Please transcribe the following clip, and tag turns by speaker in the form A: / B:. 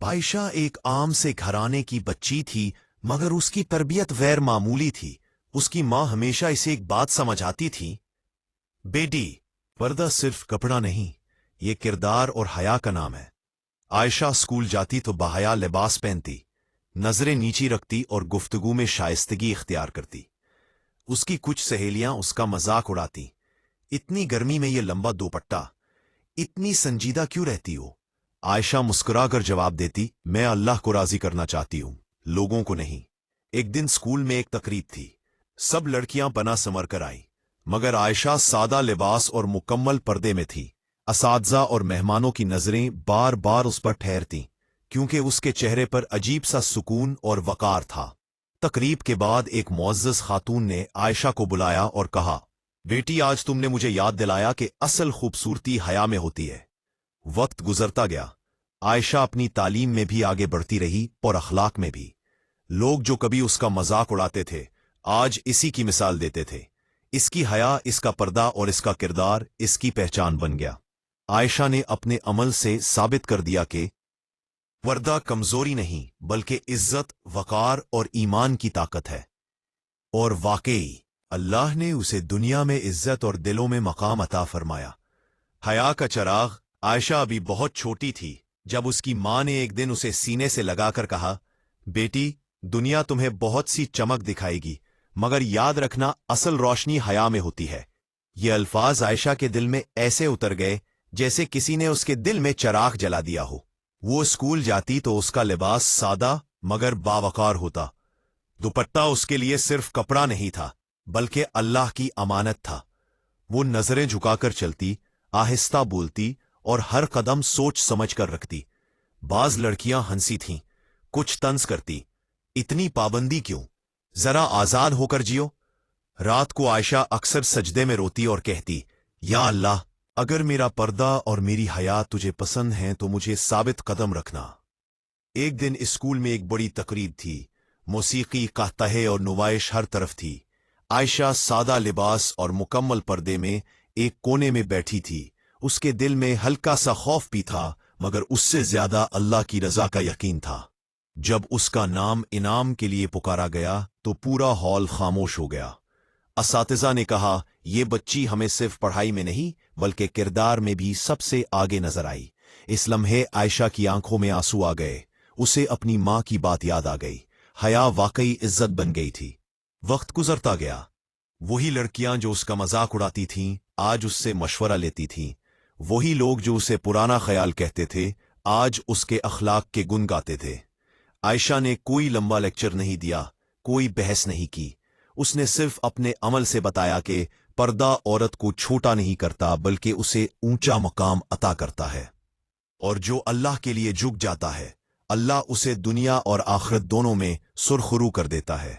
A: عائشہ ایک عام سے گھرانے کی بچی تھی، مگر اس کی تربیت غیر معمولی تھی۔ اس کی ماں ہمیشہ اسے ایک بات سمجھاتی تھی، بیٹی، پردہ صرف کپڑا نہیں، یہ کردار اور حیا کا نام ہے۔ عائشہ اسکول جاتی تو باحیا لباس پہنتی، نظریں نیچی رکھتی اور گفتگو میں شائستگی اختیار کرتی۔ اس کی کچھ سہیلیاں اس کا مذاق اڑاتی، اتنی گرمی میں یہ لمبا دوپٹہ، اتنی سنجیدہ کیوں رہتی ہو؟ عائشہ مسکرا کر جواب دیتی، میں اللہ کو راضی کرنا چاہتی ہوں، لوگوں کو نہیں۔ ایک دن اسکول میں ایک تقریب تھی، سب لڑکیاں بنا سمر کر آئیں، مگر عائشہ سادہ لباس اور مکمل پردے میں تھی۔ اساتذہ اور مہمانوں کی نظریں بار بار اس پر ٹھہرتیں، کیونکہ اس کے چہرے پر عجیب سا سکون اور وقار تھا۔ تقریب کے بعد ایک معزز خاتون نے عائشہ کو بلایا اور کہا، بیٹی، آج تم نے مجھے یاد دلایا کہ اصل خوبصورتی حیا میں ہوتی ہے۔ وقت گزرتا گیا، عائشہ اپنی تعلیم میں بھی آگے بڑھتی رہی اور اخلاق میں بھی۔ لوگ جو کبھی اس کا مذاق اڑاتے تھے، آج اسی کی مثال دیتے تھے۔ اس کی حیا، اس کا پردہ اور اس کا کردار اس کی پہچان بن گیا۔ عائشہ نے اپنے عمل سے ثابت کر دیا کہ پردہ کمزوری نہیں، بلکہ عزت، وقار اور ایمان کی طاقت ہے۔ اور واقعی اللہ نے اسے دنیا میں عزت اور دلوں میں مقام عطا فرمایا۔ حیا کا چراغ۔ عائشہ ابھی بہت چھوٹی تھی جب اس کی ماں نے ایک دن اسے سینے سے لگا کر کہا، بیٹی، دنیا تمہیں بہت سی چمک دکھائے گی، مگر یاد رکھنا، اصل روشنی حیا میں ہوتی ہے۔ یہ الفاظ عائشہ کے دل میں ایسے اتر گئے جیسے کسی نے اس کے دل میں چراغ جلا دیا ہو۔ وہ اسکول جاتی تو اس کا لباس سادہ مگر باوقار ہوتا۔ دوپٹہ اس کے لیے صرف کپڑا نہیں تھا، بلکہ اللہ کی امانت تھا۔ وہ نظریں جھکا کر چلتی، آہستہ بولتی اور ہر قدم سوچ سمجھ کر رکھتی۔ بعض لڑکیاں ہنسی تھیں، کچھ طنز کرتی، اتنی پابندی کیوں؟ ذرا آزاد ہو کر جیو۔ رات کو عائشہ اکثر سجدے میں روتی اور کہتی، یا اللہ، اگر میرا پردہ اور میری حیا تجھے پسند ہیں تو مجھے ثابت قدم رکھنا۔ ایک دن اسکول میں ایک بڑی تقریب تھی، موسیقی، قہقہے اور نمائش ہر طرف تھی۔ عائشہ سادہ لباس اور مکمل پردے میں ایک کونے میں بیٹھی تھی۔ اس کے دل میں ہلکا سا خوف بھی تھا، مگر اس سے زیادہ اللہ کی رضا کا یقین تھا۔ جب اس کا نام انعام کے لیے پکارا گیا تو پورا ہال خاموش ہو گیا۔ اساتذہ نے کہا، یہ بچی ہمیں صرف پڑھائی میں نہیں بلکہ کردار میں بھی سب سے آگے نظر آئی۔ اس لمحے عائشہ کی آنکھوں میں آنسو آ گئے، اسے اپنی ماں کی بات یاد آ گئی۔ حیا واقعی عزت بن گئی تھی۔ وقت گزرتا گیا، وہی لڑکیاں جو اس کا مذاق اڑاتی تھیں آج اس سے مشورہ لیتی تھیں۔ وہی لوگ جو اسے پرانا خیال کہتے تھے آج اس کے اخلاق کے گن گاتے تھے۔ عائشہ نے کوئی لمبا لیکچر نہیں دیا، کوئی بحث نہیں کی۔ اس نے صرف اپنے عمل سے بتایا کہ پردہ عورت کو چھوٹا نہیں کرتا بلکہ اسے اونچا مقام عطا کرتا ہے، اور جو اللہ کے لیے جھک جاتا ہے، اللہ اسے دنیا اور آخرت دونوں میں سرخرو کر دیتا ہے۔